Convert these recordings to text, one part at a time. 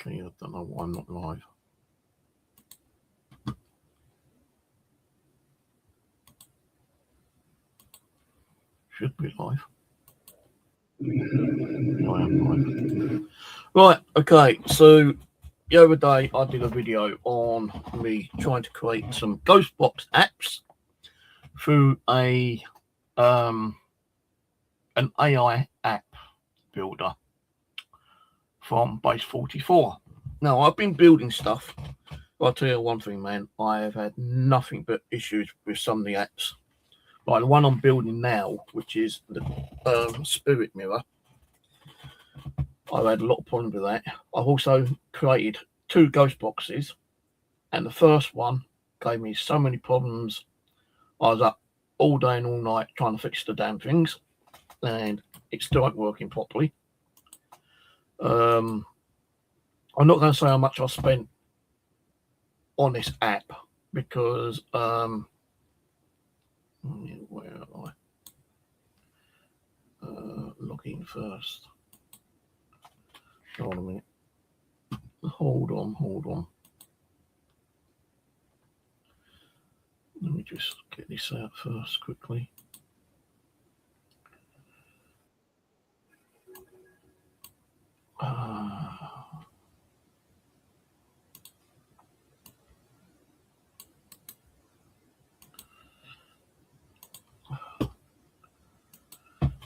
Okay, I don't know why I'm not live. Should be live. I am live. Right, okay, so the other day I did a video on me trying to create some GhostBox apps through an AI app builder from Base 44. Now, I've been building stuff, but I'll tell you one thing, man, I have had nothing but issues with some of the apps. Like the one I'm building now, which is the Spirit Mirror. I've had a lot of problems with that. I've also created 2 ghost boxes, and the first one gave me so many problems. I was up all day and all night trying to fix the damn things, and it still ain't working properly. I'm not going to say how much I spent on this app because where am I? Log in first. Hold on a minute. Hold on. Let me just get this out first quickly.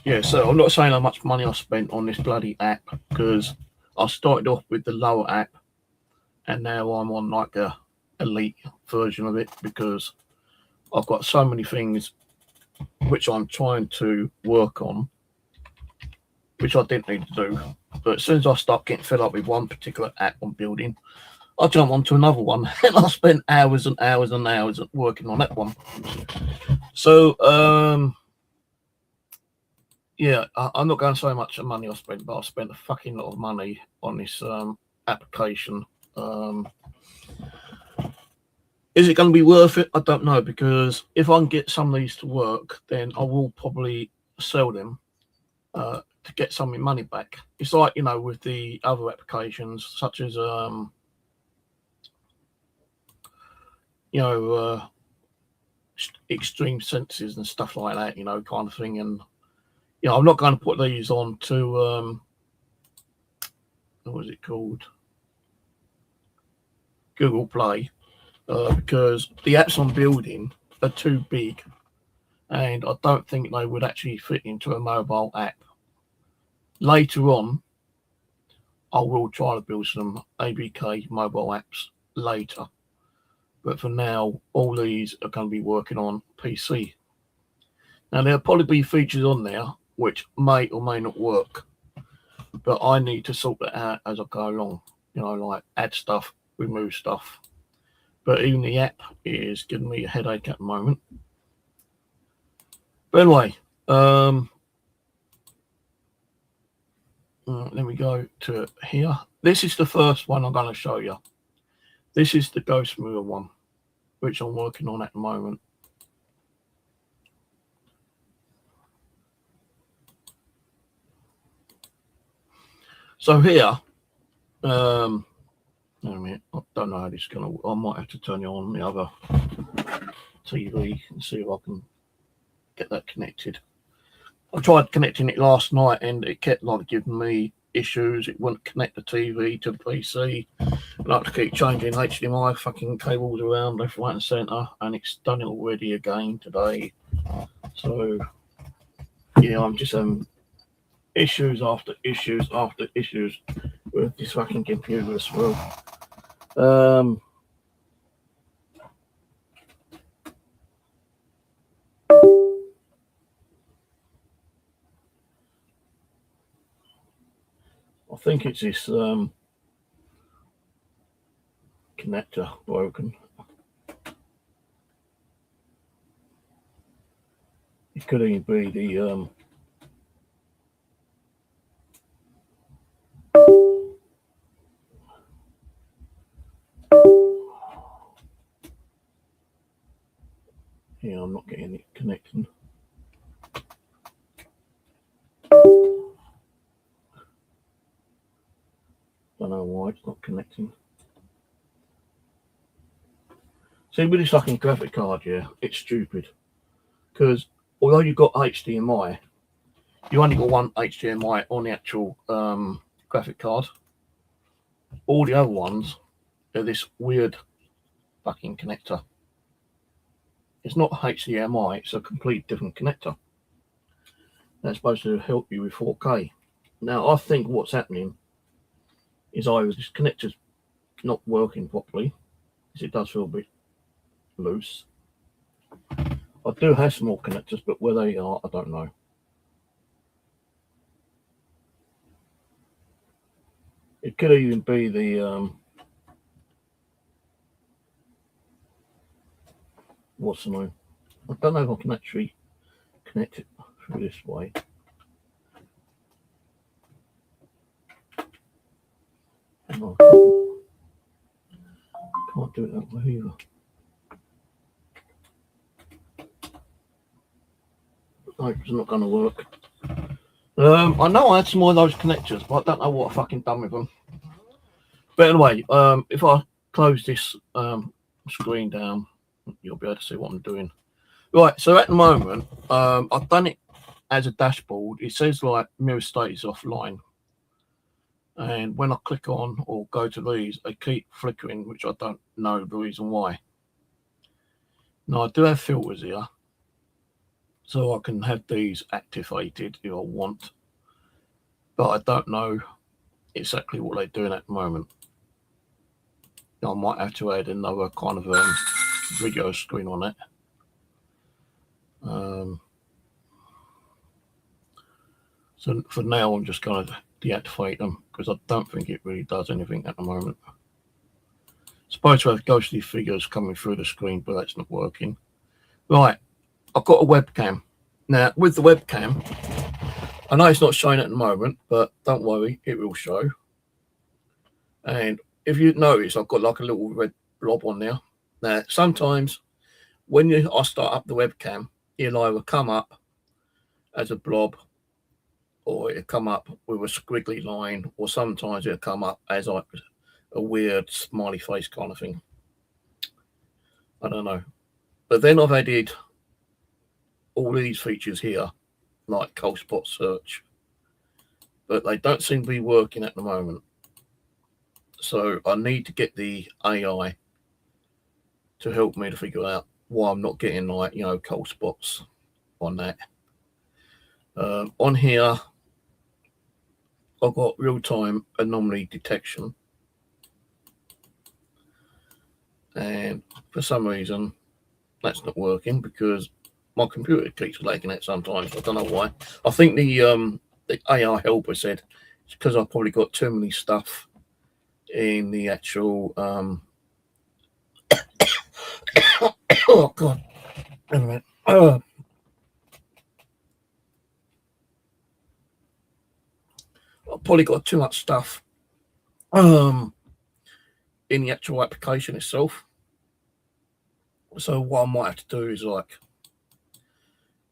Yeah, so I'm not saying how much money I spent on this bloody app because I started off with the lower app and now I'm on like a elite version of it because I've got so many things which I'm trying to work on, which I didn't need to do. But as soon as I start getting fed up with one particular app I'm building, I jump onto another one and I spend hours and hours and hours working on that one. So, yeah, I'm not going to say how much money I spent, but I spent a fucking lot of money on this application. Is it going to be worth it? I don't know, because if I can get some of these to work, then I will probably sell them to get some of my money back. It's like, you know, with the other applications, such as, you know, extreme senses and stuff like that, you know, kind of thing. And, you know, I'm not going to put these on to, what is it called? Google Play, because the apps I'm building are too big and I don't think they would actually fit into a mobile app. Later on, I will try to build some ABK mobile apps later. But for now, all these are going to be working on PC. Now, there'll probably be features on there which may or may not work, but I need to sort that out as I go along. You know, like add stuff, remove stuff. But even the app is giving me a headache at the moment. But anyway, let me go to here. This is the first one I'm going to show you. This is the Ghost Mirror one, which I'm working on at the moment. So here, wait a minute, I don't know how this is going to. I might have to turn it on the other TV and see if I can get that connected. I tried connecting it last night and it kept like giving me issues. It wouldn't connect the TV to the PC. I have to keep changing HDMI fucking cables around left, right, and centre, and it's done it already again today. So yeah, I'm just issues after issues after issues with this fucking computer as well. I think it's this connector broken. It could even be the yeah, I'm not getting it connecting. Don't don't know why it's not connecting. See, with this fucking graphic card, yeah, it's stupid. Because although you've got HDMI, you only got one HDMI on the actual graphic card. All the other ones are this weird fucking connector. It's not HDMI, it's a complete different connector. That's supposed to help you with 4K. Now, I think what's happening is either this connector's not working properly, because it does feel a bit loose. I do have some more connectors, but where they are, I don't know. It could even be the what's the name? I don't know if I can actually connect it through this way. Hang on. Can't do it that way either. No, it's not going to work. I know I had some more of those connectors, but I don't know what I fucking done with them. But anyway, if I close this screen down, you'll be able to see what I'm doing. Right, so at the moment, I've done it as a dashboard. It says like mirror state is offline. And when I click on or go to these, they keep flickering, which I don't know the reason why. Now I do have filters here, so I can have these activated if I want, but I don't know exactly what they're doing at the moment. I might have to add another kind of video screen on it. So for now, I'm just going to deactivate them because I don't think it really does anything at the moment. It's supposed to have ghostly figures coming through the screen, but that's not working. Right, I've got a webcam. Now, with the webcam, I know it's not showing at the moment, but don't worry, it will show. And if you notice, I've got like a little red blob on there. Now, sometimes when I start up the webcam, it'll either come up as a blob, or it'll come up with a squiggly line, or sometimes it'll come up as like a weird smiley face kind of thing. I don't know. But then I've added all these features here, like GhostBox search, but they don't seem to be working at the moment. So I need to get the AI to help me to figure out why I'm not getting, like, you know, cold spots on that. On here, I've got real-time anomaly detection, and for some reason that's not working because my computer keeps lagging out sometimes. I don't know why. I think the AI helper said it's because I've probably got too many stuff in the actual oh god, wait a minute. I've probably got too much stuff in the actual application itself. So what I might have to do is like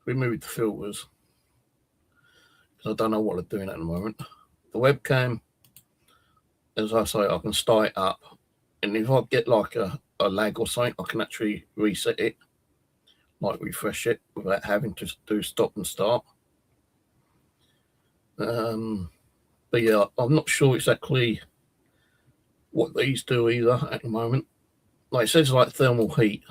remove the filters, because I don't know what they're doing at the moment. The webcam, as I say, I can start it up, and if I get like a lag or something, I can actually reset it, like refresh it, without having to do stop and start. But yeah, I'm not sure exactly what these do either at the moment. Like it says like thermal heat,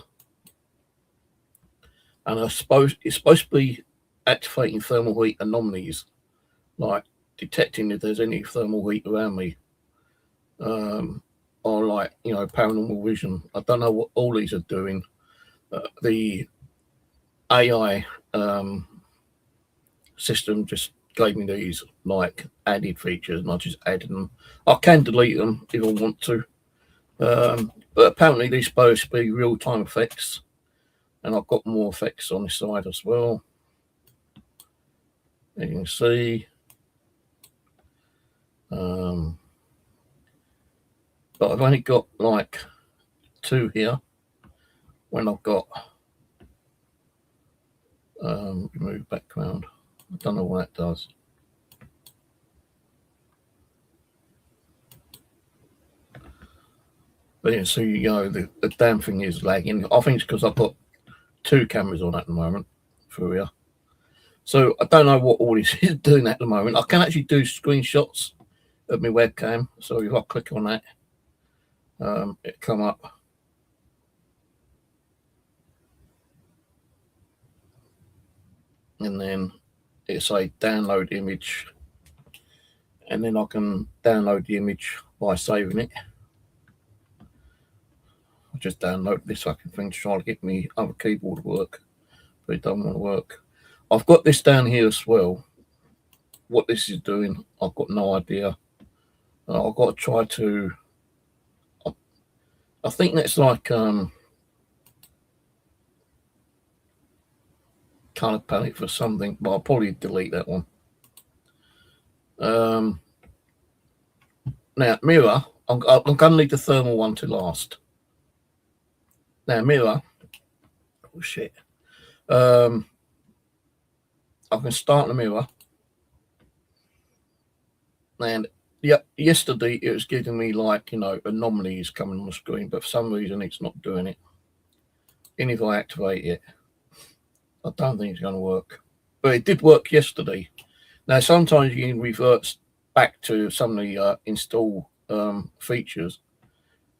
and I suppose it's supposed to be activating thermal heat anomalies, like detecting if there's any thermal heat around me, or like, you know, paranormal vision. I don't know what all these are doing. The AI system just gave me these like added features, and I just added them. I can delete them if I want to, but apparently these supposed to be real-time effects, and I've got more effects on this side as well. You can see, but I've only got like 2 here. When I've got remove background, I don't know what that does. But you see, the damn thing is lagging. I think it's because I've got 2 cameras on at the moment for you. So I don't know what all this is doing at the moment. I can actually do screenshots of my webcam. So if I click on that, it come up. And then it say download image. And then I can download the image by saving it. I just download this fucking thing to try to get me other keyboard to work, but it don't want to work. I've got this down here as well. What this is doing, I've got no idea. I've got to try to. I think that's like kind of panic for something, but I'll probably delete that one. Now mirror, I'm going to leave the thermal one to last. Now mirror, oh shit. I can start the mirror, and yesterday it was giving me like anomalies coming on the screen, but for some reason it's not doing it. And if I activate it, I don't think it's going to work. But it did work yesterday. Now sometimes you can revert back to some of the install features,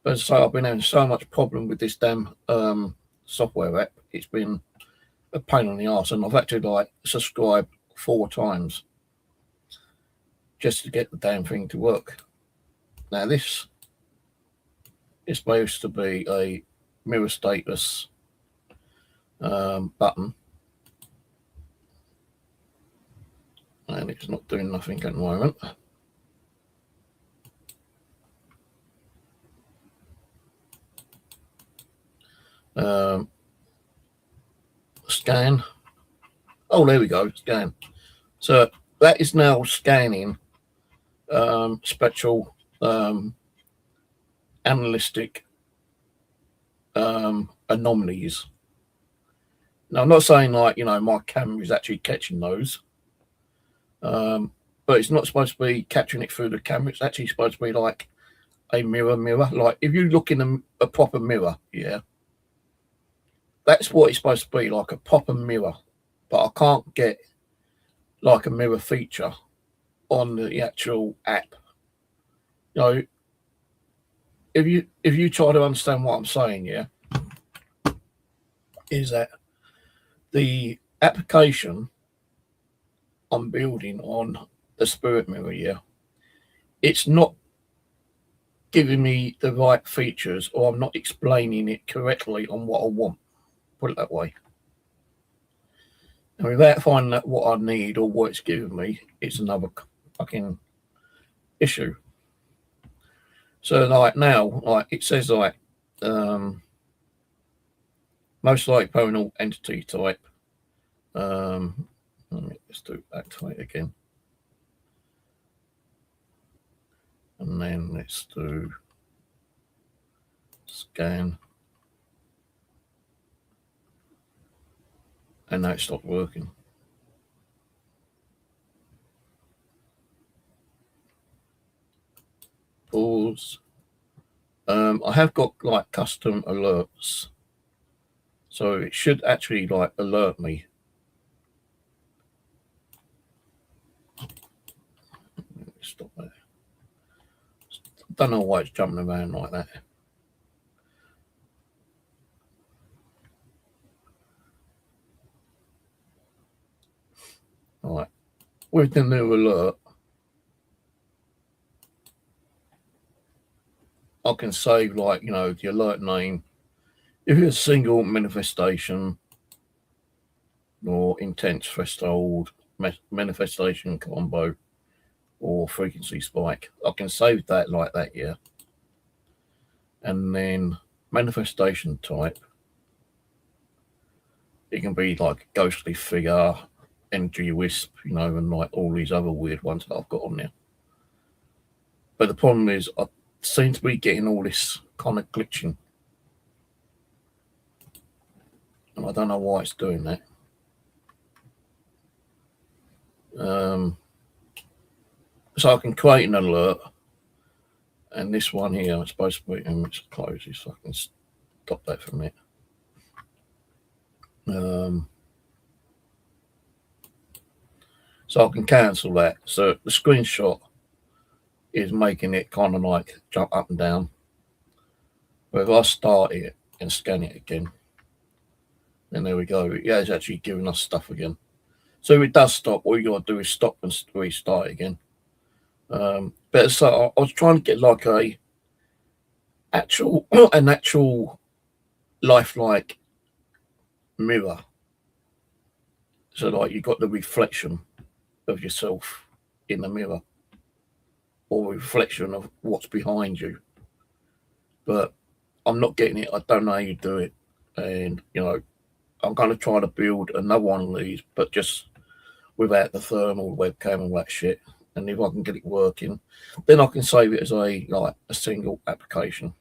but as I say, I've been having so much problem with this damn software app. It's been a pain in the arse, and I've had to like subscribe 4 times just to get the damn thing to work. Now this is supposed to be a mirror status button, and it's not doing nothing at the moment. Scan. Oh, there we go. Scan. So that is now scanning spectral analytic anomalies. Now I'm not saying like my camera is actually catching those, but it's not supposed to be capturing it through the camera. It's actually supposed to be like a mirror. Like if you look in a proper mirror, yeah, that's what it's supposed to be, like a proper mirror. But I can't get like a mirror feature on the actual app. If you try to understand what I'm saying, yeah, is that the application I'm building on the Spirit Mirror, yeah, it's not giving me the right features, or I'm not explaining it correctly on what I want. Put it that way. And without finding out what I need or what it's giving me, it's another fucking issue. So like now, like it says like most likely paranormal entity type. Let's do activate again. And then let's do scan. And now it stopped working. Pause. I have got like custom alerts, so it should actually like alert me. Stop that. Don't know why it's jumping around like that. All right, with the new alert, I can save like the alert name. If it's a single manifestation or intense threshold manifestation combo or frequency spike, I can save that like that, yeah. And then manifestation type, it can be like ghostly figure, energy wisp, and like all these other weird ones that I've got on there. But the problem is I seem to be getting all this kind of glitching, and I don't know why it's doing that. So I can create an alert, And this one here, it's supposed to be, and it's closed, so I can stop that for a minute. So I can cancel that. So the screenshot is making it kind of like jump up and down. But if I start it and scan it again, then there we go. Yeah, it's actually giving us stuff again. So if it does stop, all you got to do is stop and restart again. But so I was trying to get like an actual lifelike mirror. So like you got the reflection of yourself in the mirror, or reflection of what's behind you. But I'm not getting it. I don't know how you do it. And, I'm going to try to build another one of these, but just without the thermal webcam and that shit. And if I can get it working, then I can save it as a single application.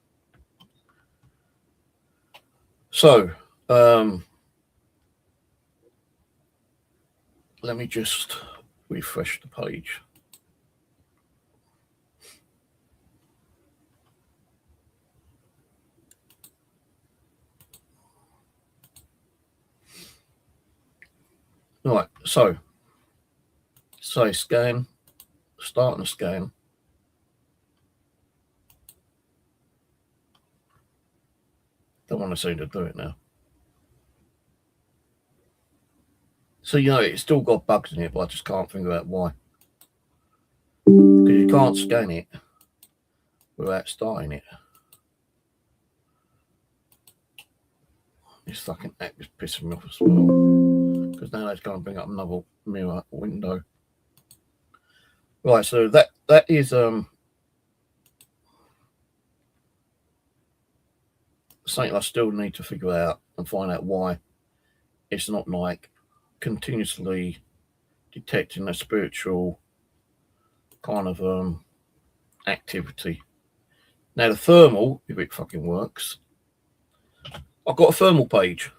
So, let me just refresh the page. Right, so say scan, starting the scan. Don't want to see to do it now. So, it's still got bugs in it, but I just can't figure out why. Because you can't scan it without starting it. This fucking app is pissing me off as well. Because now it's going to bring up another mirror window. Right, so that is something I still need to figure out and find out why it's not like continuously detecting a spiritual kind of activity. Now the thermal, if it fucking works, I've got a thermal page,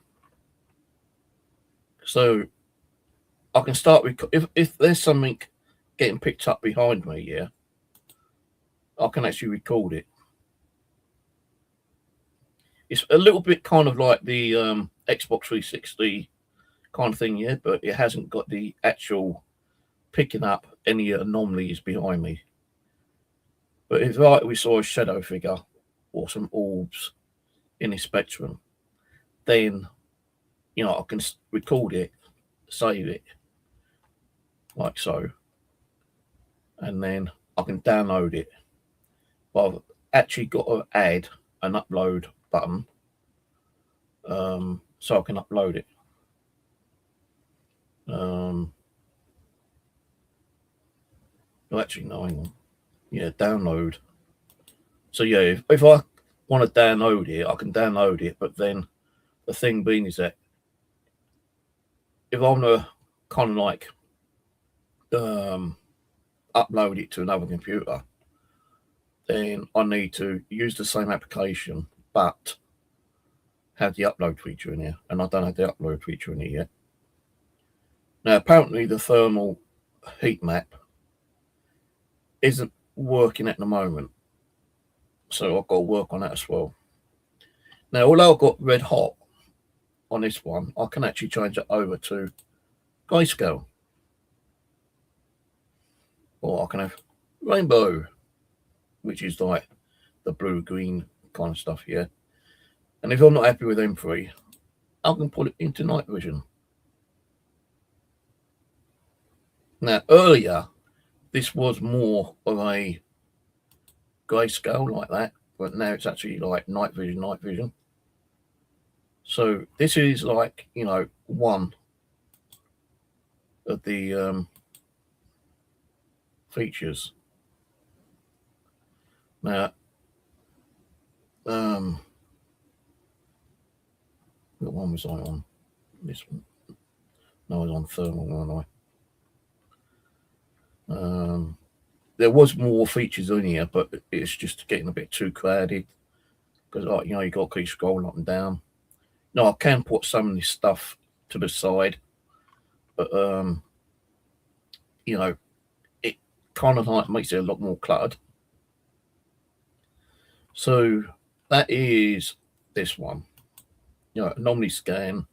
so I can start with if there's something getting picked up behind me, yeah, I can actually record it. It's a little bit kind of like the Xbox 360 kind of thing, yeah, but it hasn't got the actual picking up any anomalies behind me. But if we saw a shadow figure or some orbs in the spectrum, then I can record it, save it, like so, and then I can download it. But I've actually got to add an upload button, so I can upload it. Actually, no, hang on. Yeah, download. So yeah, if I want to download it, I can download it. But then the thing being is that if I'm gonna kind of like upload it to another computer, then I need to use the same application, but have the upload feature in here, and I don't have the upload feature in here yet. Now, apparently, the thermal heat map isn't working at the moment, so I've got to work on that as well. Now, although I've got red hot on this one, I can actually change it over to grayscale, or I can have rainbow, which is like the blue-green kind of stuff here. And if I'm not happy with M3, I can put it into night vision. Now, earlier, this was more of a grayscale like that, but now it's actually like night vision. So this is like, one of the features. Now, what one was I on? This one. No, I was on thermal, weren't I? There was more features in here, but it's just getting a bit too crowded because, you got to keep scrolling up and down. No, I can put some of this stuff to the side, but it kind of like makes it a lot more cluttered. So that is this one. Anomaly scan,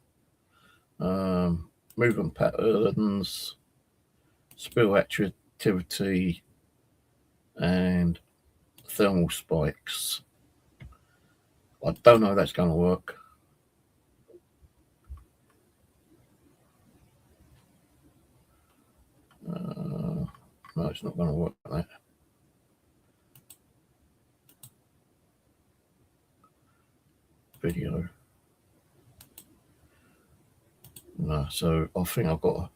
movement patterns, spill activity, and thermal spikes. I don't know if that's going to work. No, it's not going to work like that. Video. No, so I think I've got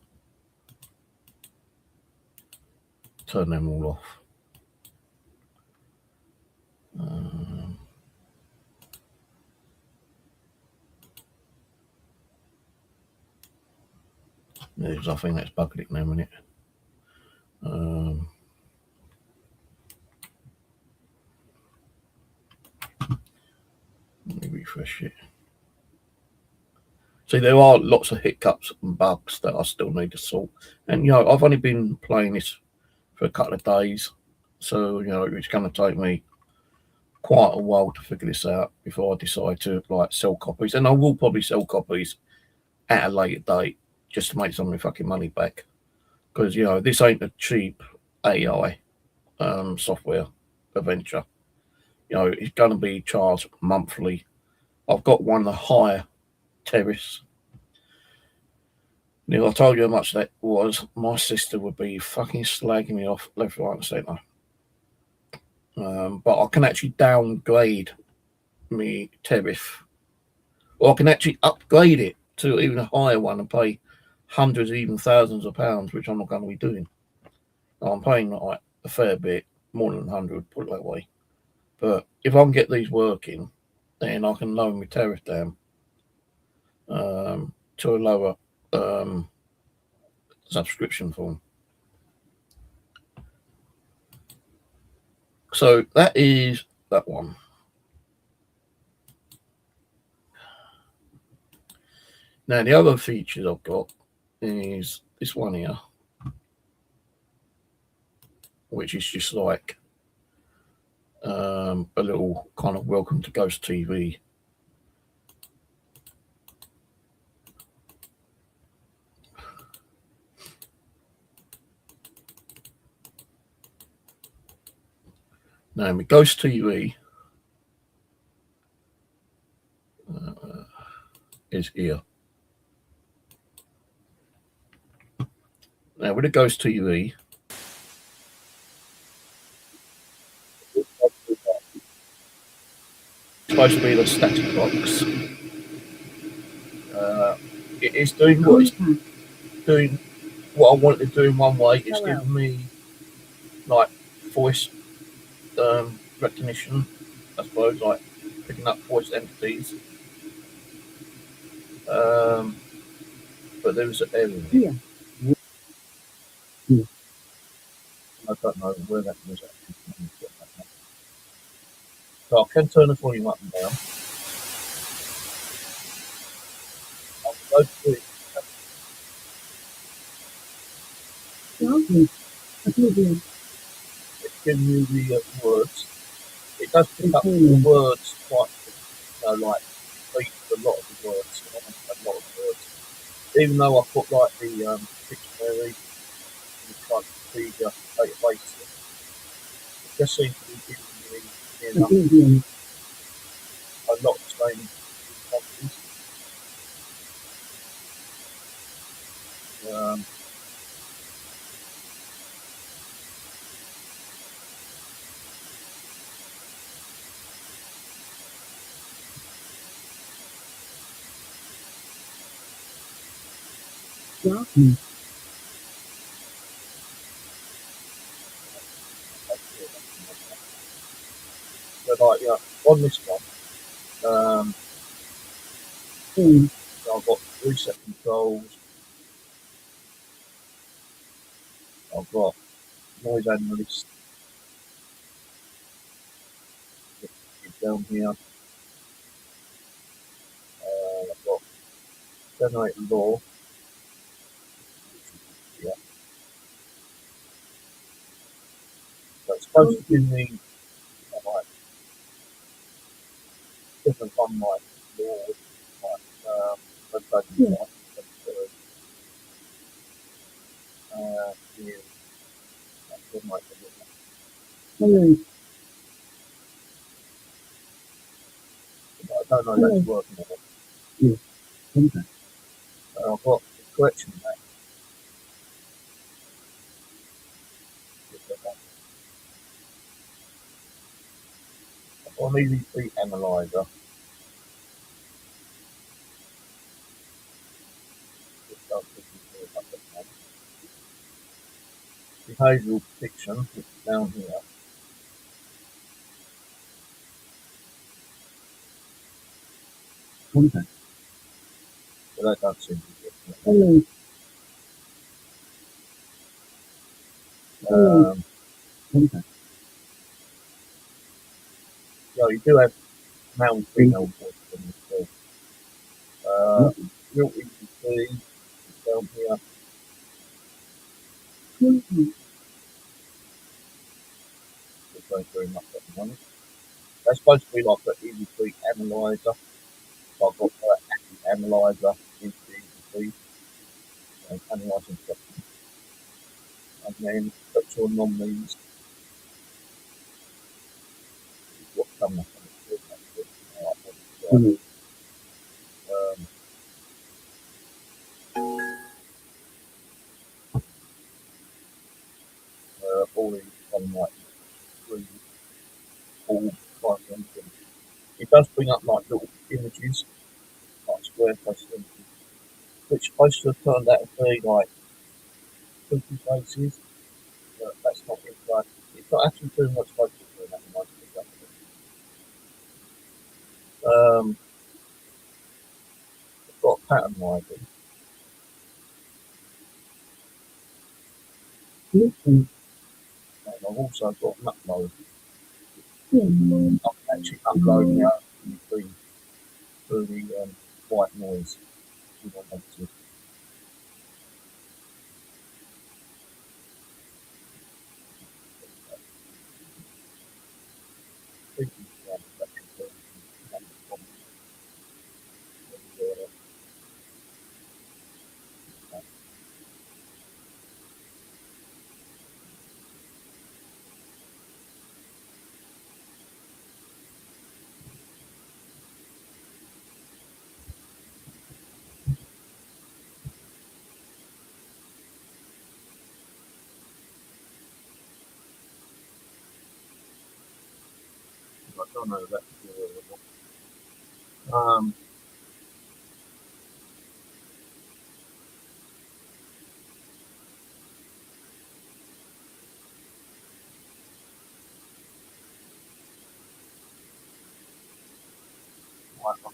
to turn them all off. I think that's bugged it now, isn't it? Let me refresh it. See, there are lots of hiccups and bugs that I still need to sort. And, I've only been playing this for a couple of days. So, it's going to take me quite a while to figure this out before I decide to, sell copies. And I will probably sell copies at a later date just to make some of my fucking money back. Because, this ain't a cheap AI software adventure. It's going to be charged monthly. I've got one of the higher terrace. I told you how much that was. My sister would be fucking slagging me off left, right, and centre. But I can actually downgrade my tariff, or I can actually upgrade it to even a higher one and pay hundreds, even thousands of pounds, which I'm not going to be doing. I'm paying a fair bit, more than 100, put it that way. But if I can get these working, then I can lower my tariff down to a lower subscription form. So that is that one. Now the other features I've got is this one here, which is just like a little kind of welcome to Ghost TV. Now, my Ghost TV is here. Now, with the Ghost TV, it's supposed to be the static box. It is doing what it's doing. What I wanted to do in one way. It's giving me like voice recognition, I suppose, like picking up voice entities. But there was an error in it. Yeah. I don't know where that was actually. So I can turn the volume up and down. I'll go through it. It's giving you the words. It does pick up the words quite, like a lot of the words. A lot of words. Even though I put like the dictionary, encyclopedia, database, it just seems to be giving me a lot of training copies. So like on this one, so I've got reset controls. I've got noise analyst down here. I've got generate law. Yeah. So it's supposed to give me like of on like Lord, like Yeah. is that's like Hello. I don't know that's working on it. Yeah. Okay. I've got the correction back. I've got an easy feet analyzer. Behavioural prediction, which is down here. Okay. But that don't seem to be it. Hello. Okay. So you do have male and female voice in this real easy to see down here. It's going very much at the moment. That's supposed to be like an easy feet analyzer. So I've got an analyzer into the easy feet and analysing section. And then put your anomalies. What's coming up on the screen. All these on like three, all kinds of things. It does bring up like little images, like square face images, which is supposed to have turned out to be like spooky faces, but that's not it. Like, it's not actually too much focus on that much. I've got a pattern library. And I've also got an upload. I'm actually uploading out through the white noise. If I want to. I don't know that. I'll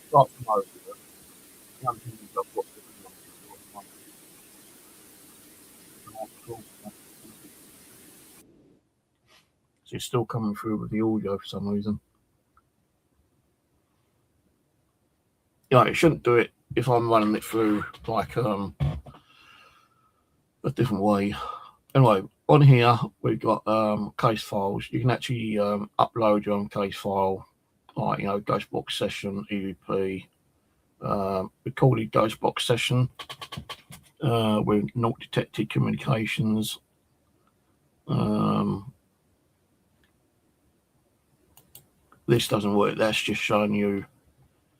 start from over here. One thing is I've got so it's still coming through with the audio for some reason. Yeah, it shouldn't do it if I'm running it through like a different way. Anyway, on here we've got case files. You can actually upload your own case file, like GhostBox session, EVP, recorded GhostBox session with not detected communications. This doesn't work. That's just showing you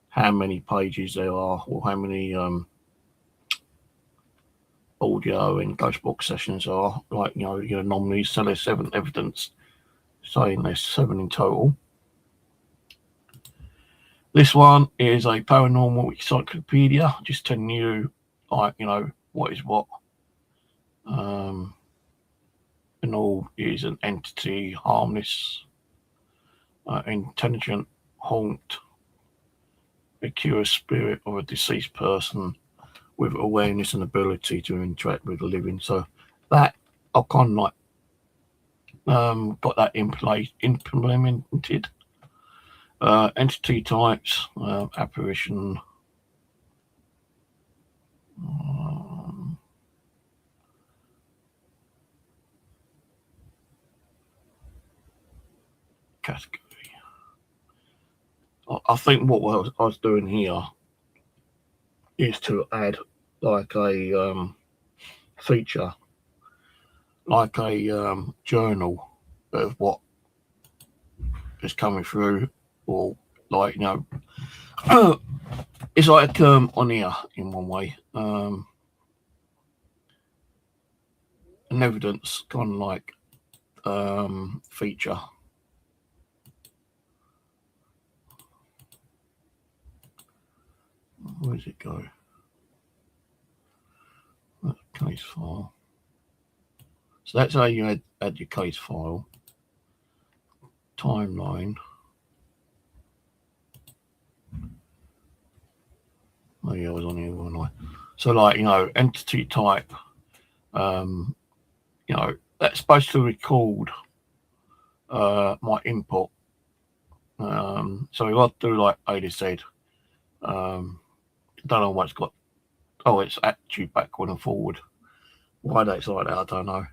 how many pages there are or how many audio and GhostBox sessions are. Like your anomalies. So there's 7 evidence, saying there's 7 in total. This one is a paranormal encyclopedia, just telling you, like, what is what. And all is an entity, harmless, intelligent, haunt, a curious spirit or a deceased person with awareness and ability to interact with the living. So that I've kind of like got that implemented. Entity types, apparition, category. I think what I was doing here is to add like a feature, like a journal of what is coming through, or like it's like on here in one way, an evidence kind of like feature. Where does it go? That's case file. So that's how you add your case file. Timeline. Oh yeah, I was on here, wasn't I? So like, entity type, that's supposed to record my input. So if I do like A to Z, I don't know what it's got. Oh, it's actually backward and forward. Why that's like that, I don't know.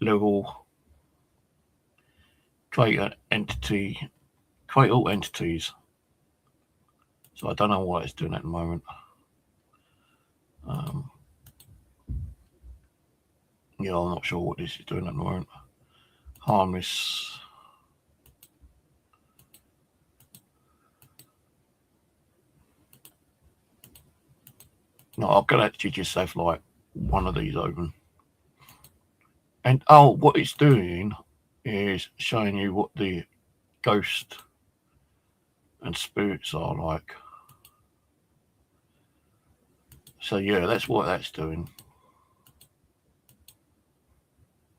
Level, create an entity, create all entities. So I don't know why it's doing at the moment. Yeah, I'm not sure what this is doing at the moment. Harness. No, I'm gonna actually just have like one of these open. And what it's doing is showing you what the ghost and spirits are like. So yeah, that's what that's doing.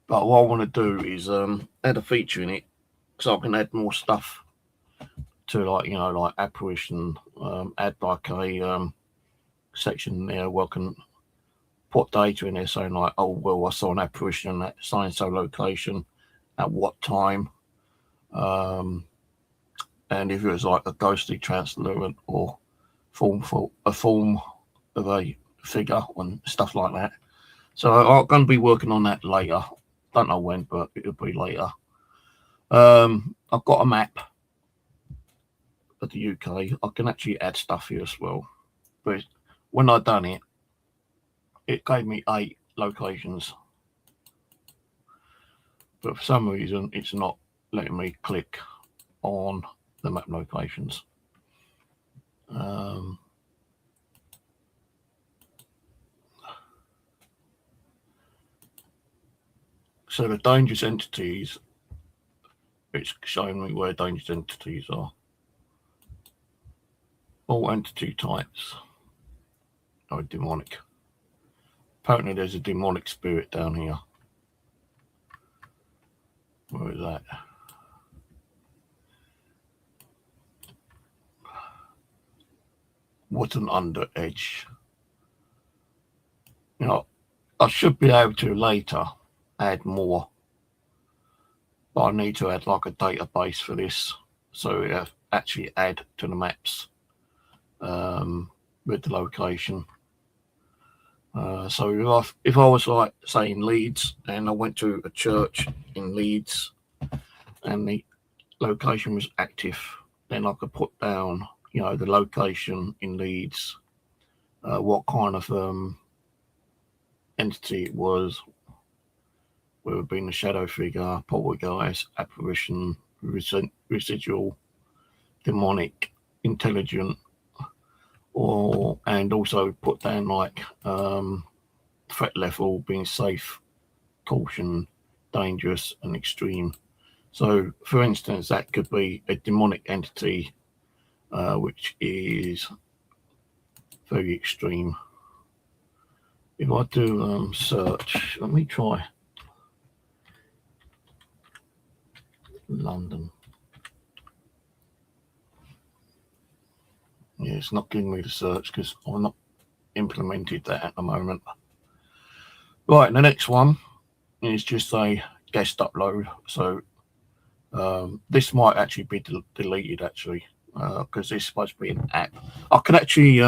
But what I want to do is add a feature in it, so I can add more stuff to like apparition. Add like a section there where I can put data in there saying like, oh well, I saw an apparition at so and so location at what time, and if it was like a ghostly, translucent, or form of a figure and stuff like that. So I'm going to be working on that later. Don't know when, but it'll be later. I've got a map of the UK. I can actually add stuff here as well. But when I done it, it gave me 8 locations. But for some reason, it's not letting me click on the map locations. So the dangerous entities, it's showing me where dangerous entities are. All entity types are demonic. Apparently there's a demonic spirit down here. Where is that? What an under edge. I should be able to later add more, but I need to add like a database for this, so we actually add to the maps with the location. So if I was like say in Leeds and I went to a church in Leeds and the location was active, then I could put down the location in Leeds, what kind of entity it was, whether it being a shadow figure, poltergeist, apparition, residual, demonic, intelligent, and also put down like threat level, being safe, caution, dangerous, and extreme. So, for instance, that could be a demonic entity, which is very extreme. If I do search, let me try London. Yeah, it's not giving me the search because I've not implemented that at the moment. Right, the next one is just a guest upload. So this might actually be deleted actually, because this is supposed to be an app. I can actually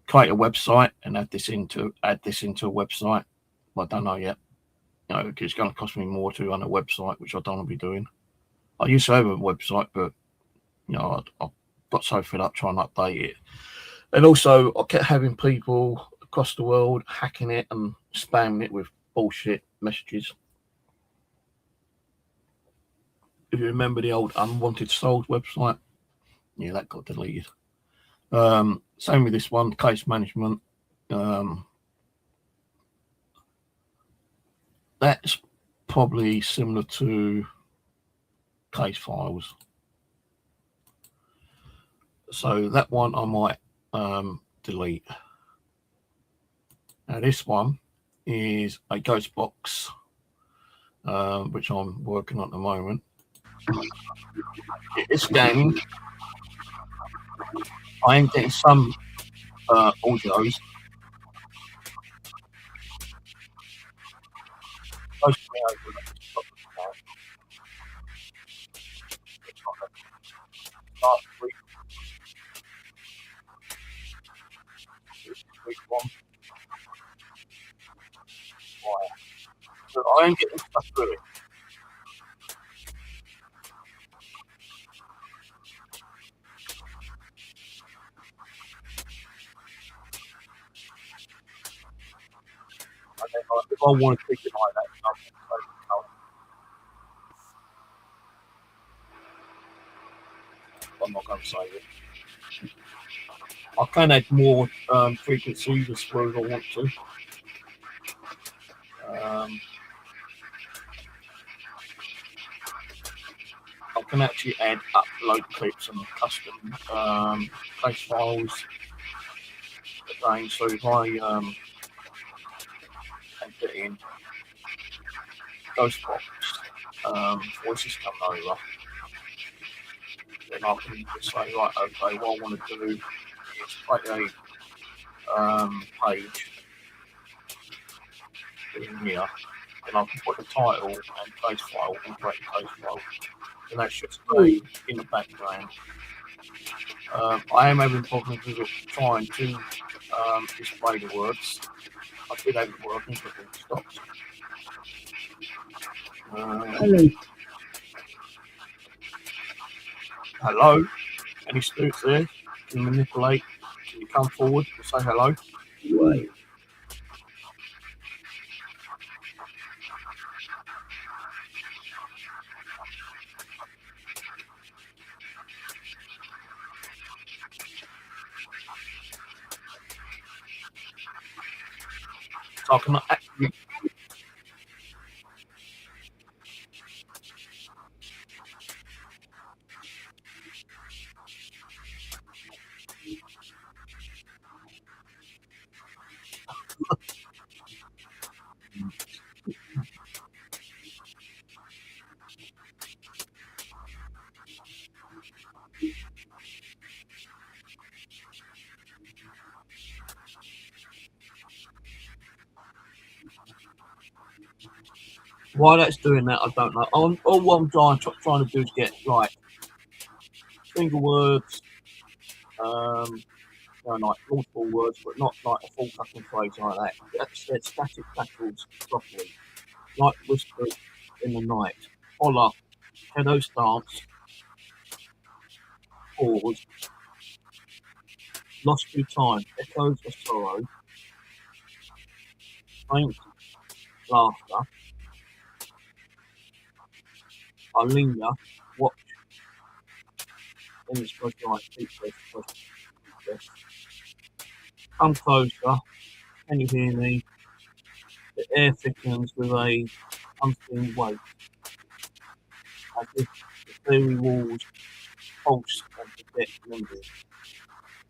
create a website and add this into a website, but I don't know yet. It's going to cost me more to run a website, which I don't want to be doing. I used to have a website, but I got so fed up trying to update it. And also, I kept having people across the world hacking it and spamming it with bullshit messages. If you remember the old Unwanted Souls website, yeah, that got deleted. Same with this one, case management. That's probably similar to case files. So that one I might delete. Now this one is a GhostBox, which I'm working on at the moment. It's scanning. I am getting some audios. Most of the audio that is stopped now. Last week, week one. So I am getting stuff through it. And then if I want to keep it like that, I'm not going to save it. I can add more frequencies as well as I want to. I can actually upload clips and custom case files again. So if I put in GhostBox voices coming over, then I can just say, right, okay, what I want to do is create a page in here, and I can put the title and case file and create a case file, and that should stay in the background. I am having problems with it trying to display the words. I did have it working, but it stopped. Hello. Any spirits there? Can you manipulate? Can you come forward and say hello? Right. So I can actually. Why that's doing that, I don't know. All I'm trying to do is get like single words, like multiple words, but not like a full fucking phrase like that. That's static tackles properly, like whisper in the night, holler, hello stance, pause, lost through time, echoes of sorrow, faint laughter, I linger, watch, then it's supposed to like deep breath, come closer, can you hear me? The air thickens with a unseen weight, as if the fairy walls pulse and protect members.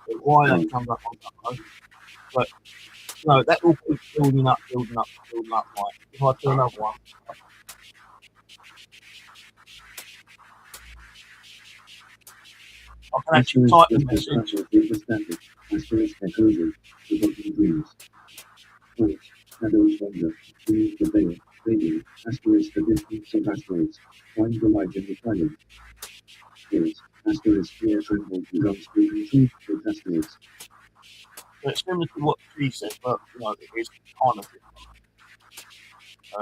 But why that comes up, I don't know. But no, that will keep building up. Like if I do another one, I can actually type the message. Shadows wander beneath the veil, fading, asterisk the distance of asteroids, find the light in the silence. Yes, asterisk fear tremble to unspoken truth with asteroids. So it's similar to what she said, but you know, it is kind of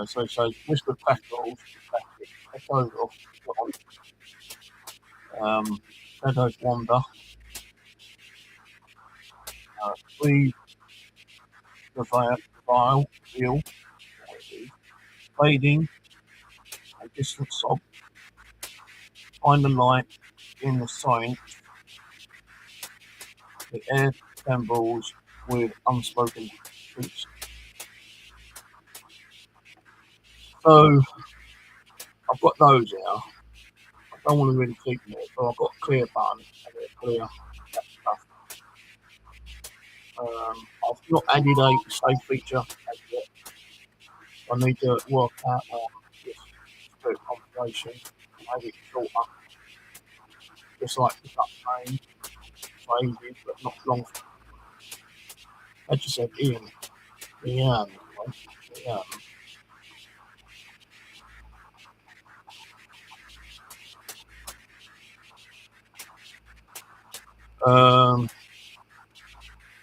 different. So whisper pastoral, echoes of Shadows Wander. Read reveal, fading, a distant sob, find the light in the silence, the air trembles with unspoken speech. So I've got those here. I don't want to really keep them, so I've got a clear button and a clear that stuff. I've not added a save feature as yet. I need to work out this spirit configuration, make it shorter, just like pick up pain, phrases, but not long. I just said Ian. Ian.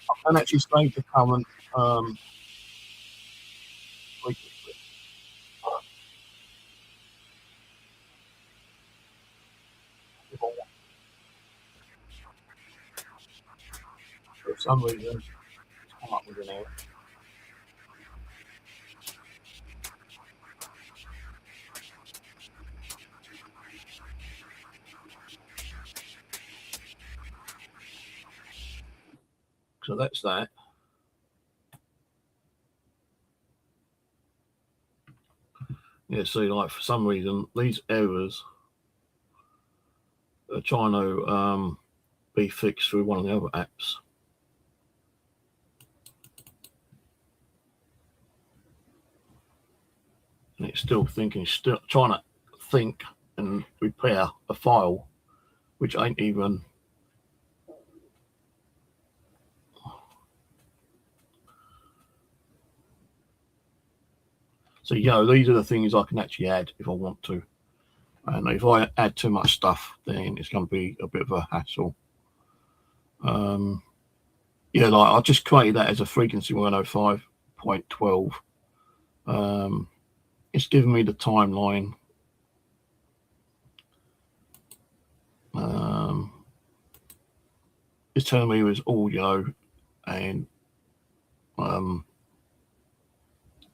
I can actually save the current frequency. For some reason, it's come up with an error. So that's that. Yeah, see, like for some reason, these errors are trying to be fixed through one of the other apps. And it's still thinking, still trying to think and repair a file, which ain't even. So, these are the things I can actually add if I want to. And if I add too much stuff, then it's going to be a bit of a hassle. Yeah, like I just created that as a frequency 105.12. It's giving me the timeline. It's telling me it was audio and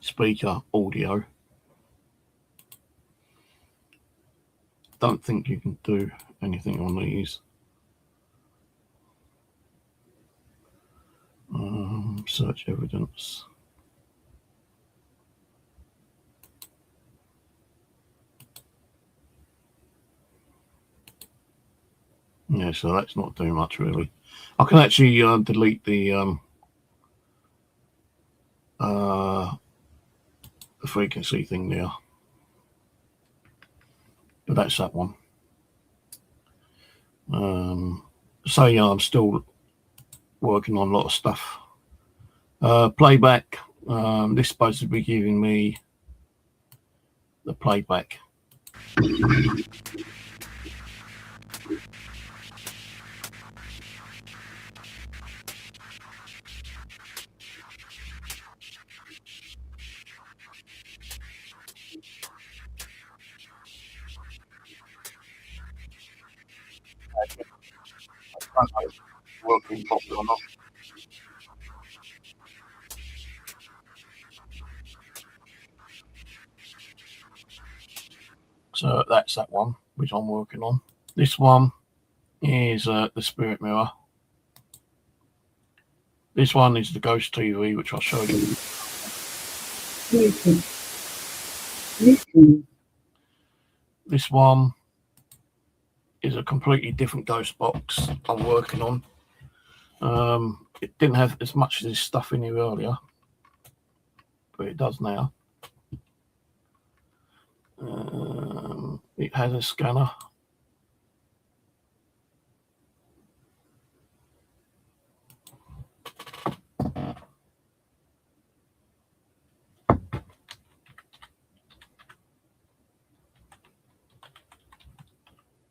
speaker audio. Don't think you can do anything on these. Search evidence. Yeah, so that's not doing much really. I can actually delete the frequency thing there, but that's that one. So yeah, I'm still working on a lot of stuff. Playback. This is supposed to be giving me the playback. I don't know if it's working properly or not. So that's that one, which I'm working on. This one is the spirit mirror. This one is the ghost TV, which I'll show you. This one is a completely different ghost box I'm working on. It didn't have as much of this stuff in here earlier, but it does now. It has a scanner.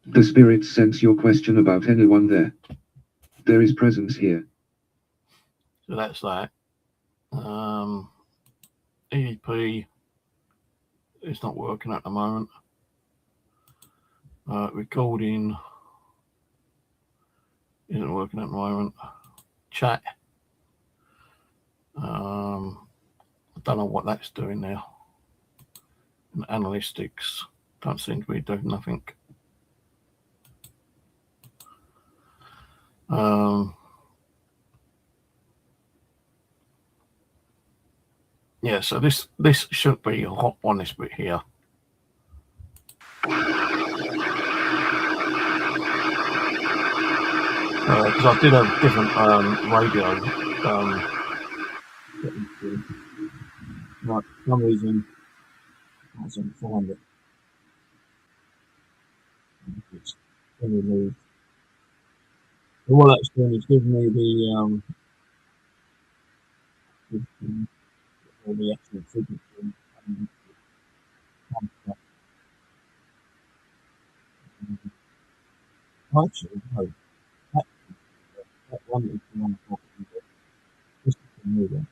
The spirits sense your question about anyone there. There is presence here. So that's that. EDP is not working at the moment. Recording. Isn't working at the moment. Chat. I don't know what that's doing now. And analytics don't seem to be doing nothing. Yeah, so this should be hot on this bit here. Because I did a different radio. Right, for some reason, I wasn't find it. It's been removed. But what that's doing is giving me the actual frequency. Actually, no. That one is the one I'm talking about. This is the new one.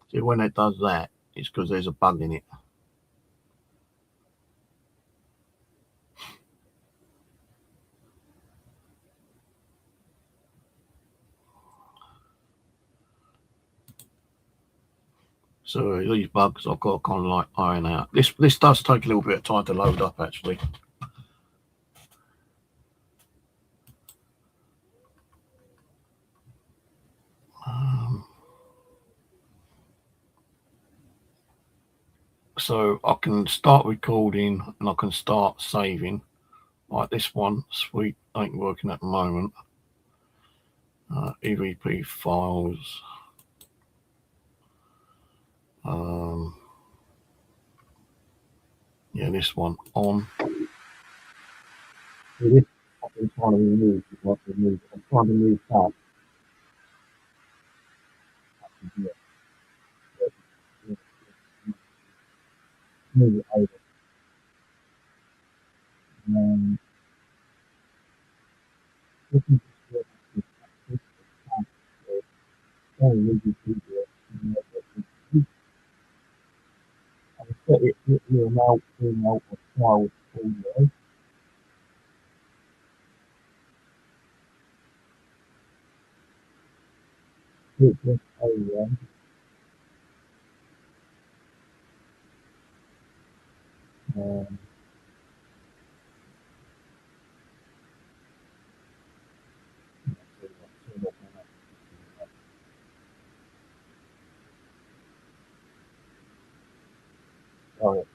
See, when it does that, it's because there's a bug in it. So these bugs I've got to kind of like iron out. This does take a little bit of time to load up, actually. So I can start recording and I can start saving. Like this one, sweet, ain't working at the moment. EVP files. Yeah, this one on. This I'm trying to remove. I'm trying to remove that. Move it over. This is very easy to do it. I will set it to amount of files audio. Hit this area. Oh,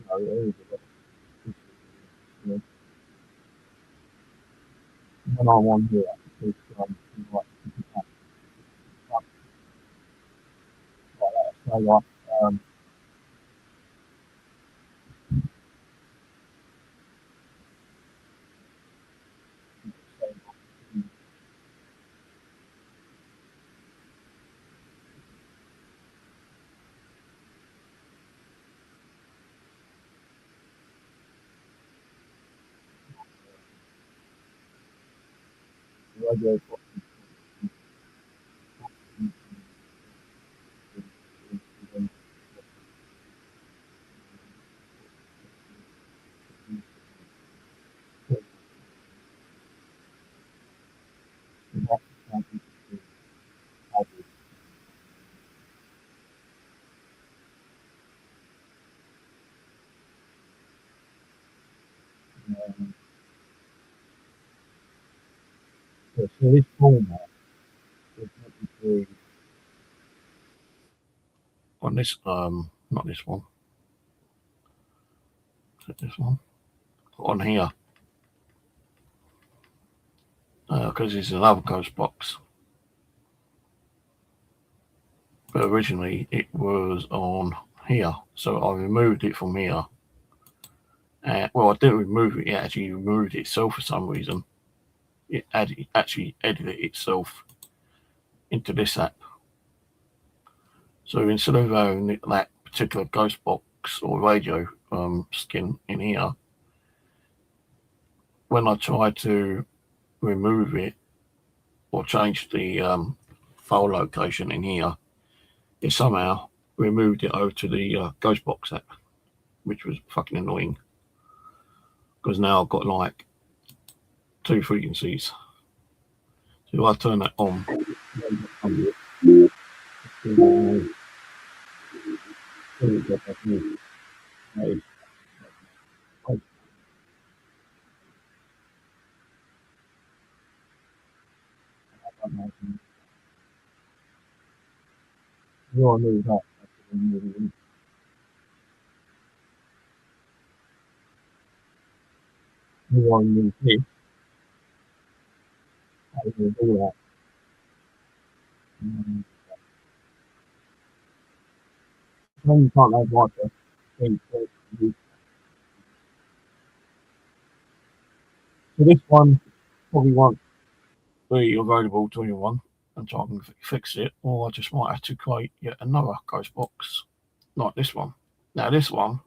no, there we go. When I want here, it's like that. So like radio. So this format is technically On this, not this one. Is it this one? On here. Because it's another GhostBox. But originally it was on here. So I removed it from here. Well, I didn't remove it. It actually removed itself for some reason. It actually edited itself into this app. So instead of having that particular GhostBox or radio skin in here, when I try to remove it or change the file location in here, it somehow removed it over to the GhostBox app, which was fucking annoying, because now I've got like 2 frequencies. So if I turn that on, You knew that. You knew this. How do you do that? When you can't have water, so this one probably won't be available to anyone until I can fix it, or I just might have to create yet another GhostBox like this one. Now this one,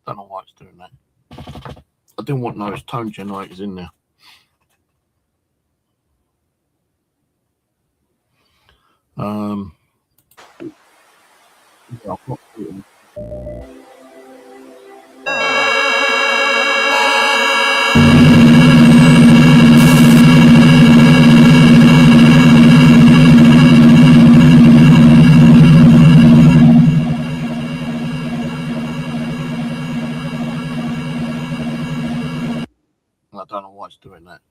don't know why it's doing that. I didn't want those tone generators in there. I don't know why it's doing that.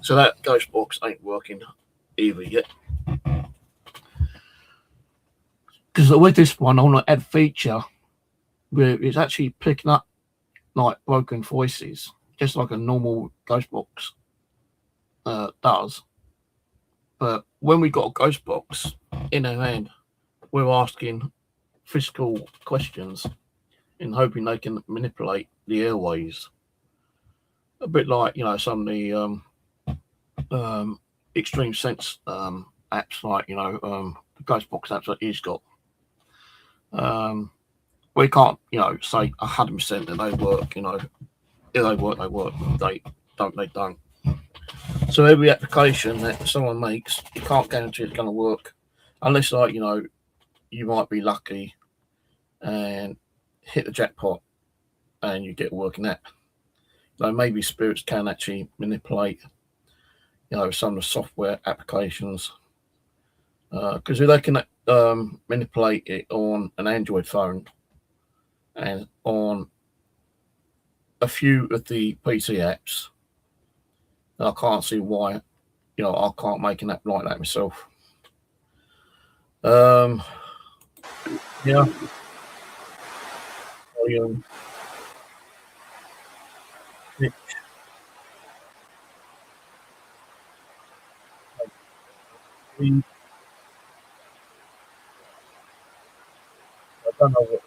So that GhostBox ain't working either yet. Because with this one, I want to add feature where it's actually picking up like broken voices, just like a normal GhostBox does. But when we got a GhostBox in our hand, we're asking physical questions and hoping they can manipulate the airways. A bit like, some of the extreme sense apps, like, the GhostBox apps that he's got. We can't, say 100% that they work, if they work, they work. If they don't, they don't. So every application that someone makes, you can't guarantee it's going to work unless, like, you might be lucky and hit the jackpot and you get a working app. So maybe spirits can actually manipulate, some of the software applications. Because if they can manipulate it on an Android phone and on a few of the PC apps, I can't see why, I can't make an app like that myself. Yeah. Volume. Pitch. Speed. I don't know what.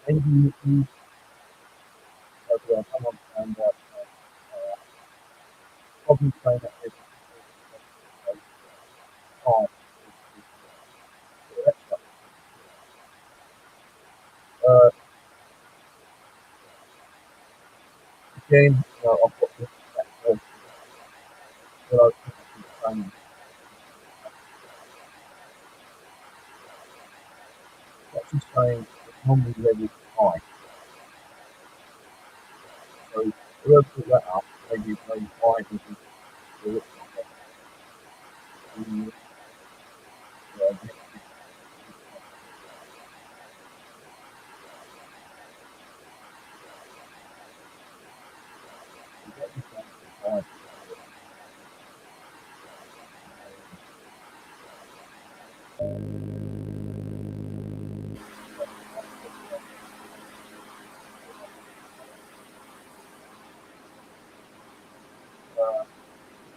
Maybe you can come on and probably play that with again, I've got that person. Well, I think it's the same. That's just saying the normally level is high. So we'll put that up, maybe 5 and we'll look like that. And,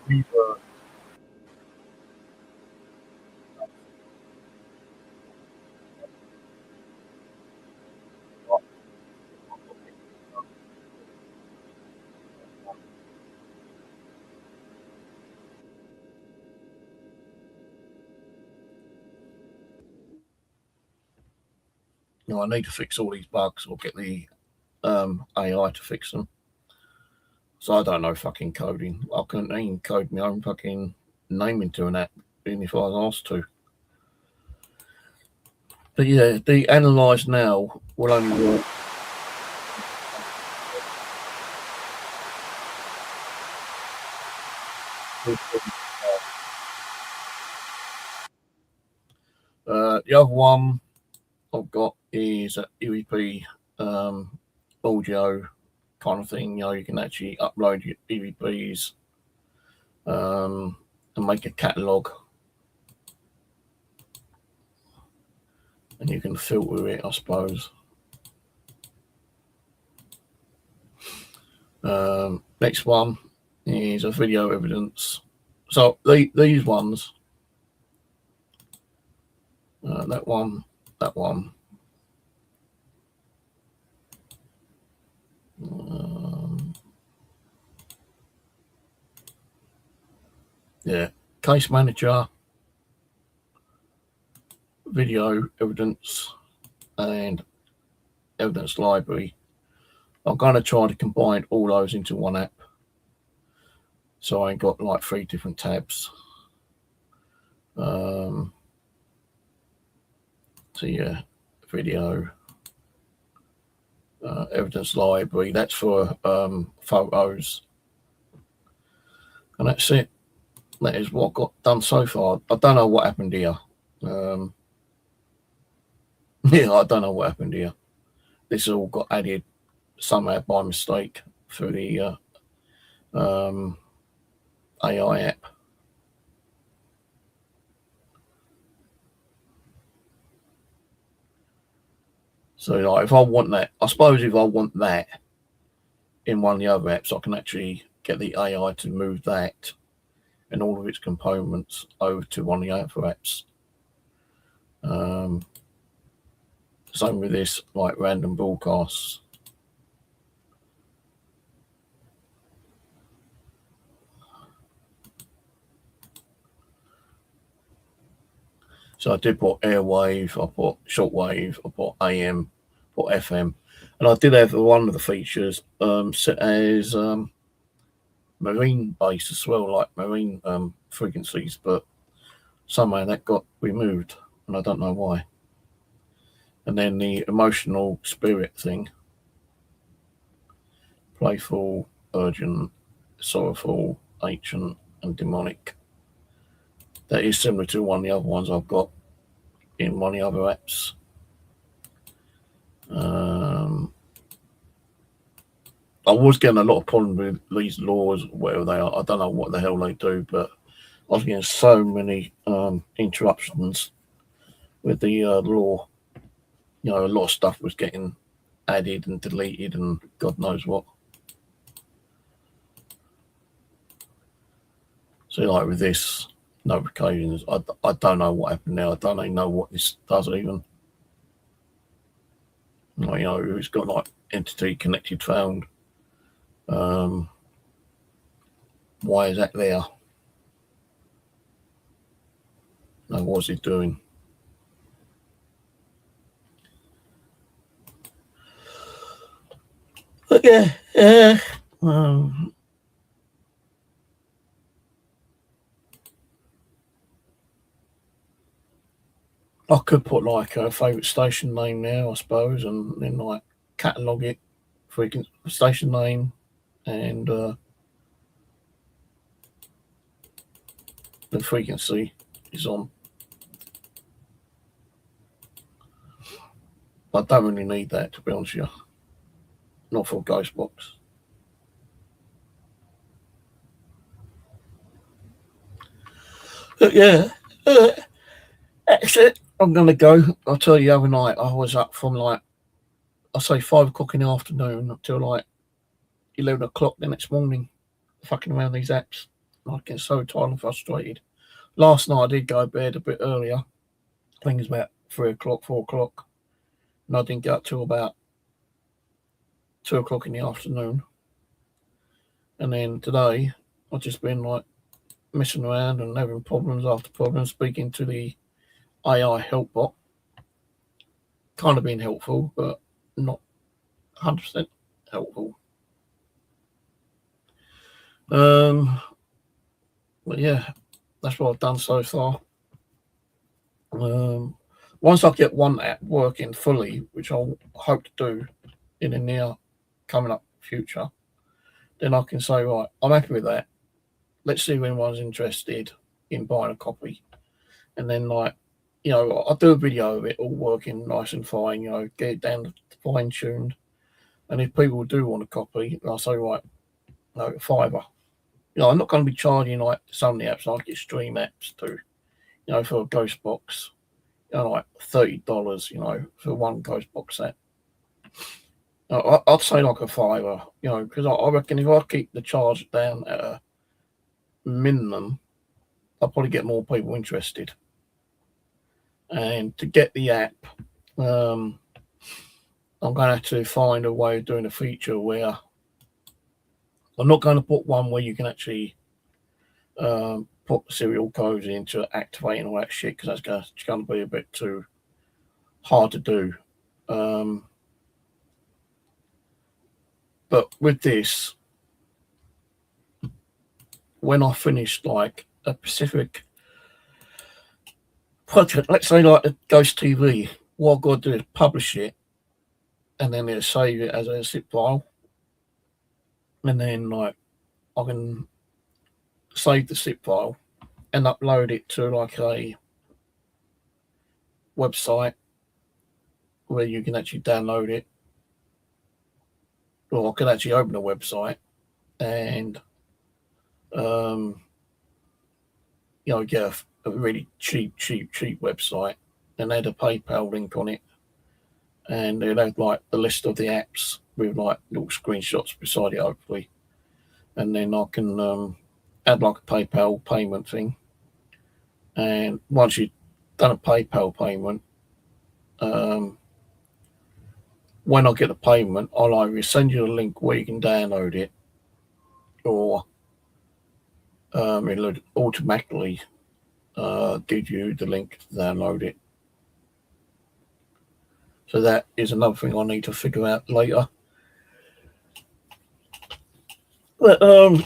we were I need to fix all these bugs or get the AI to fix them. So I don't know fucking coding. I couldn't even code my own fucking name into an app, even if I was asked to. But yeah, the analyze now will only work. The other one I've got is a EVP audio kind of thing. You can actually upload your EVPs and make a catalog, and you can filter it, I suppose. Next one is a video evidence. So these ones, that one. Yeah, case manager, video evidence, and evidence library. I'm going to try to combine all those into one app. So I ain't got like 3 different tabs. So yeah, video, evidence library. That's for photos, and that's it. That is what got done so far. I don't know what happened here. Yeah, I don't know what happened here. This all got added somehow by mistake through the AI app. So like, if I want that, I suppose if I want that in one of the other apps, I can actually get the AI to move that and all of its components over to one of the other apps. Same with this, like random broadcasts. So I did put airwave, I put shortwave, I put AM, put FM, and I did have one of the features set as marine based as well, like marine frequencies, but somehow that got removed, and I don't know why. And then the emotional spirit thing, playful, urgent, sorrowful, ancient, and demonic. That is similar to one of the other ones I've got in one of the other apps. I was getting a lot of problems with these laws, whatever they are. I don't know what the hell they do, but I was getting so many interruptions with the law. A lot of stuff was getting added and deleted and God knows what. So like with this notifications, I don't know what happened now. I don't even know what this does even. It's got like entity connected found. Why is that there? No, what's it doing? But yeah, I could put like a favourite station name now, I suppose, and then like catalogue it, freaking station name, and the frequency is on. I don't really need that, to be honest with you. Not for GhostBox. But yeah, that's it. I'm going to go. I'll tell you, the other night I was up from like, I say 5 o'clock in the afternoon until like 11 o'clock the next morning, fucking around these apps. I get so tired and frustrated. Last night I did go to bed a bit earlier. I think it was about 3 o'clock, 4 o'clock. And I didn't get up till about 2 o'clock in the afternoon. And then today I've just been like messing around and having problems after problems, speaking to the AI help bot. Kind of been helpful, but not 100% helpful. But yeah, that's what I've done so far. Once I get one app working fully, which I hope to do in the near coming up future, then I can say, right, I'm happy with that. Let's see if anyone's interested in buying a copy. And then, like, you know, I'll do a video of it all working nice and fine, you know, get it down to fine tuned. And if people do want a copy, I'll say, right, no, $5. You know, I'm not going to be charging like some of the apps, like Extreme apps too, you know, for a GhostBox, you know, like $30, you know, for one GhostBox app. I'd say like a $5, you know, because I reckon if I keep the charge down at a minimum, I'll probably get more people interested. And to get the app, I'm going to have to find a way of doing a feature where I'm not going to put one where you can actually put serial codes into activate and all that shit, because that's going to be a bit too hard to do. But with this, when I finish like a specific project, let's say like a Ghost TV, what I've got to do is publish it, and then it'll save it as a zip file, and then like I can save the zip file and upload it to like a website where you can actually download it, or I can actually open a website and you know, get a really cheap website, and add a PayPal link on it, and they'll have like the list of the apps with like little screenshots beside it, hopefully, and then I can add like a PayPal payment thing. And once you've done a PayPal payment, when I get the payment, I'll either send you a link where you can download it, or it'll automatically give you the link to download it. So that is another thing I need to figure out later. But oh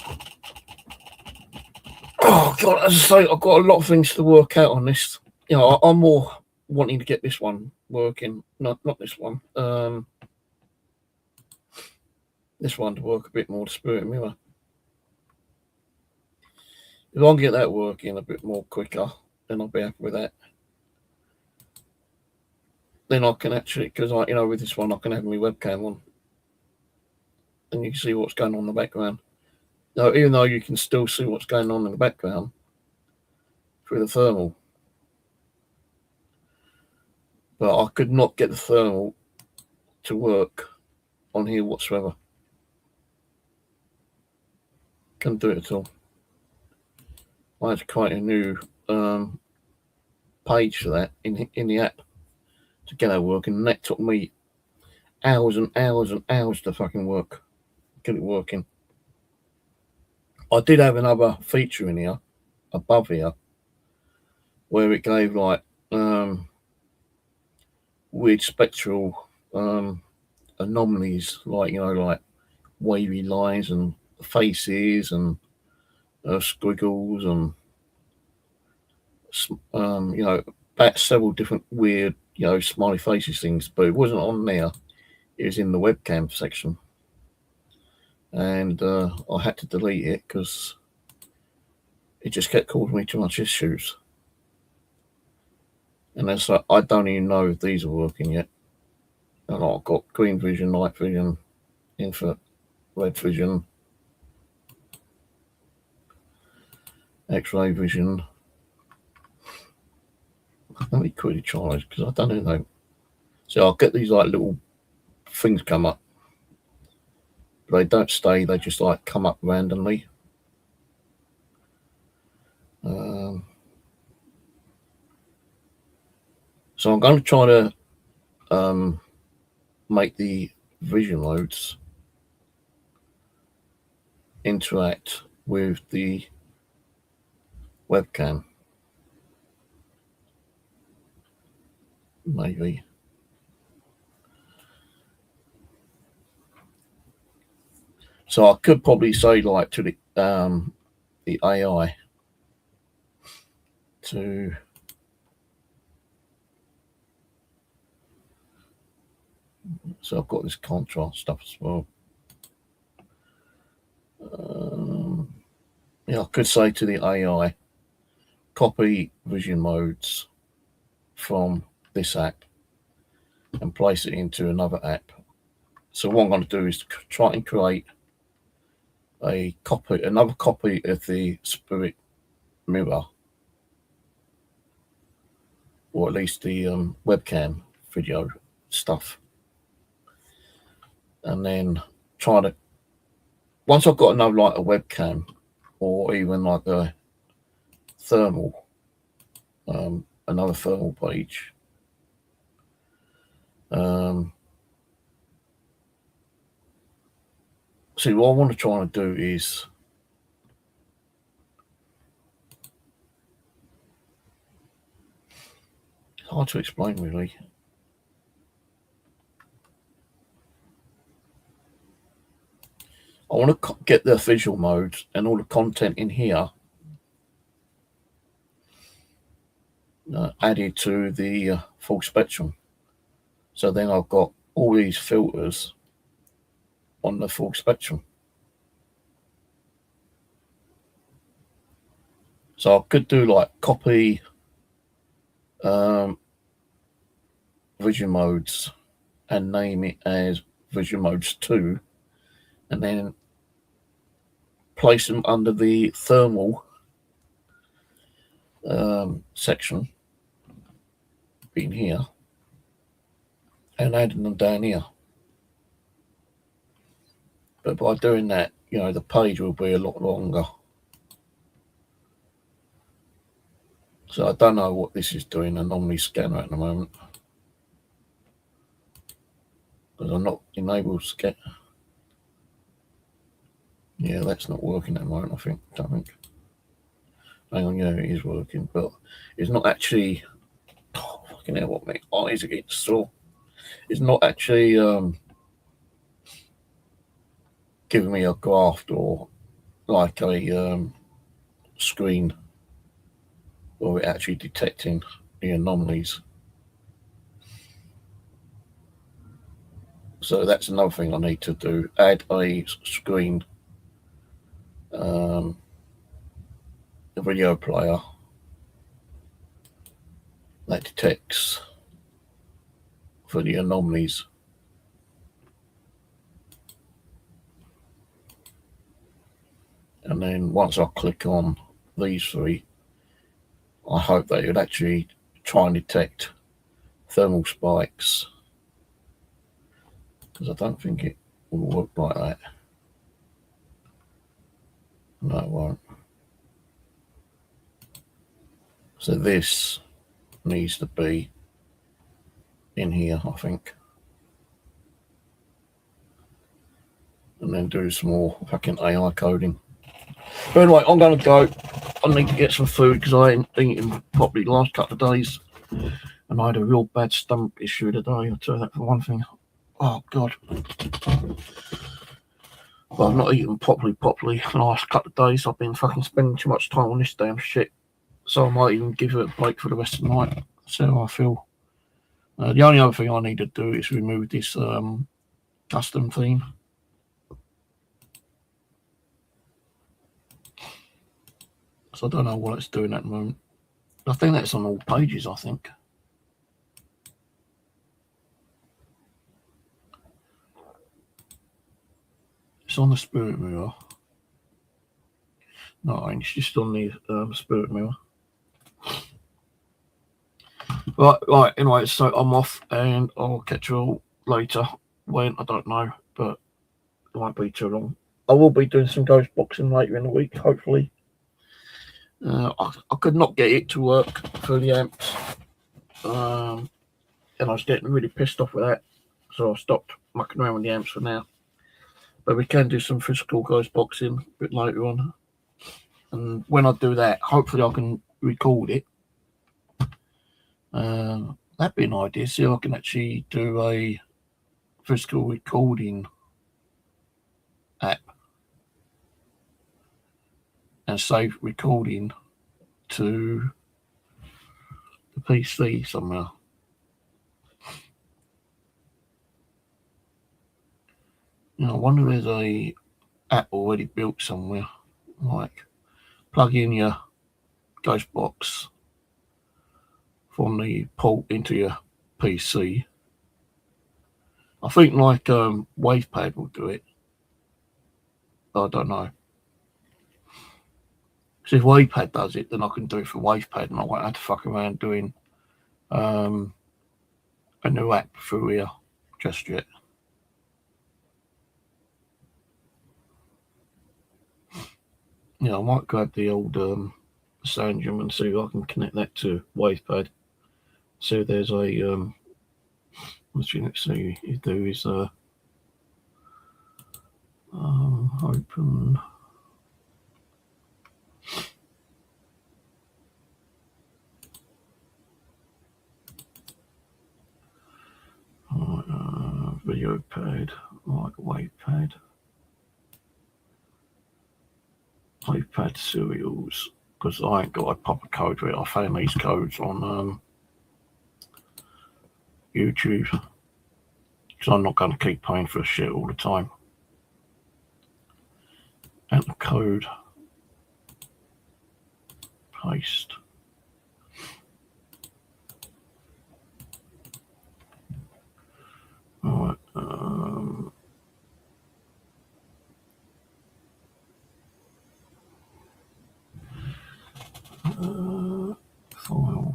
god, as I say, I've got a lot of things to work out on this. You know, I'm more wanting to get this one working, not this one. This one to work a bit more, the Spirit Mirror. If I can get that working a bit more quicker, then I'll be happy with that. Then I can actually, because you know, with this one, I can have my webcam on, and you can see what's going on in the background. Now, even though you can still see what's going on in the background through the thermal, but I could not get the thermal to work on here whatsoever. Couldn't do it at all. I had to create a new page for that in the app to get that working, and that took me hours and hours and hours to fucking get it working. I did have another feature in here, above here, where it gave like weird spectral anomalies, like, you know, like wavy lines and faces and squiggles and about several different weird, smiley faces things, but it wasn't on there. It was in the webcam section, and I had to delete it because it just kept causing me too much issues. And that's like, I don't even know if these are working yet. And I've got green vision, night vision, infrared vision, X-ray vision. Let me quickly try this because I don't even know. So I'll get these like little things come up, but they don't stay. They just like come up randomly. So I'm going to try to make the vision modes interact with the webcam. Maybe. So I could probably say like to the AI to so I've got this contrast stuff as well. Yeah, I could say to the AI, copy vision modes from this app and place it into another app. So what I'm going to do is try and create another copy of the spirit mirror, or at least the webcam video stuff, and then try to, once I've got another like a webcam or even like a thermal, another thermal page, see what I want to try and do is hard to explain really. I want to get the visual modes and all the content in here added to the full spectrum. So then I've got all these filters on the full spectrum. So I could do like copy vision modes and name it as vision modes 2, and then place them under the thermal section in here and adding them down here. But by doing that, the page will be a lot longer. So I don't know what this is doing, anomaly scanner at the moment, because I'm not enabled to scan. Yeah, that's not working at the moment, I don't think. Hang on, yeah, it is working, but it's not actually, fucking hell, what my eyes are getting sore. It's not actually giving me a graph or like a screen where it's actually detecting the anomalies. So that's another thing I need to do, add a screen, a video player that detects for the anomalies. And then once I click on these three, I hope that it would actually try and detect thermal spikes, because I don't think it will work like that. No, it won't. So this needs to be in here, I think. And then do some more fucking AI coding. But anyway, I'm going to go. I need to get some food because I ain't eaten properly the last couple of days. And I had a real bad stomach issue today, I'll tell you that for one thing. Oh, God. But I've not eaten properly the last couple of days. I've been fucking spending too much time on this damn shit. So I might even give it a break for the rest of the night. See how I feel. The only other thing I need to do is remove this custom theme. So I don't know what it's doing at the moment. I think that's on all pages, I think. It's on the spirit mirror. No, it's just on the spirit mirror. Right, anyway, so I'm off and I'll catch you all later. When, I don't know, but it won't be too long. I will be doing some ghost boxing later in the week, hopefully. I could not get it to work for the amps. And I was getting really pissed off with that. So I stopped mucking around with the amps for now. But we can do some physical ghost boxing a bit later on. And when I do that, hopefully I can record it. That'd be an idea. See if I can actually do a physical recording app and save recording to the PC somewhere. I wonder if there's a app already built somewhere. Like plug in your GhostBox from the port into your PC. I think like WavePad will do it. I don't know. So if WavePad does it, then I can do it for WavePad and I won't have to fuck around doing a new app through here just yet. I might grab the old Sandrum and see if I can connect that to WavePad. So there's a what you see you do is open. Video pad, like WavePad. WavePad serials, because I ain't got a proper code for it. I found these codes on YouTube, because I'm not going to keep paying for shit all the time. And the code, paste. All right. File.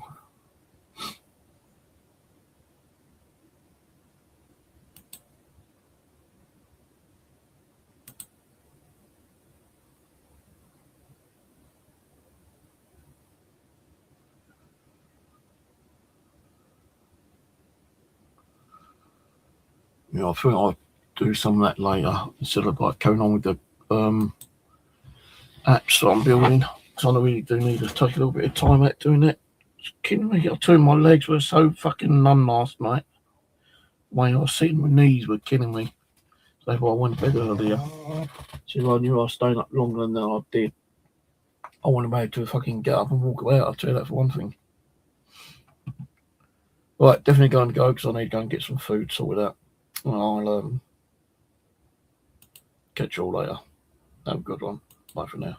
I think I'll do some of that later instead of like going on with the apps that I'm building. So I really do need to take a little bit of time out doing that. It's kidding me. I told my legs were so fucking numb last night. When I was sitting, my knees were killing me. So that's why I went to bed earlier. So I knew I was staying up longer than I did. I wanted to be able to fucking get up and walk about. I'll tell you that for one thing. Right, definitely going to go because I need to go and get some food sorted out. And I'll catch you all later. Have a good one. Bye for now.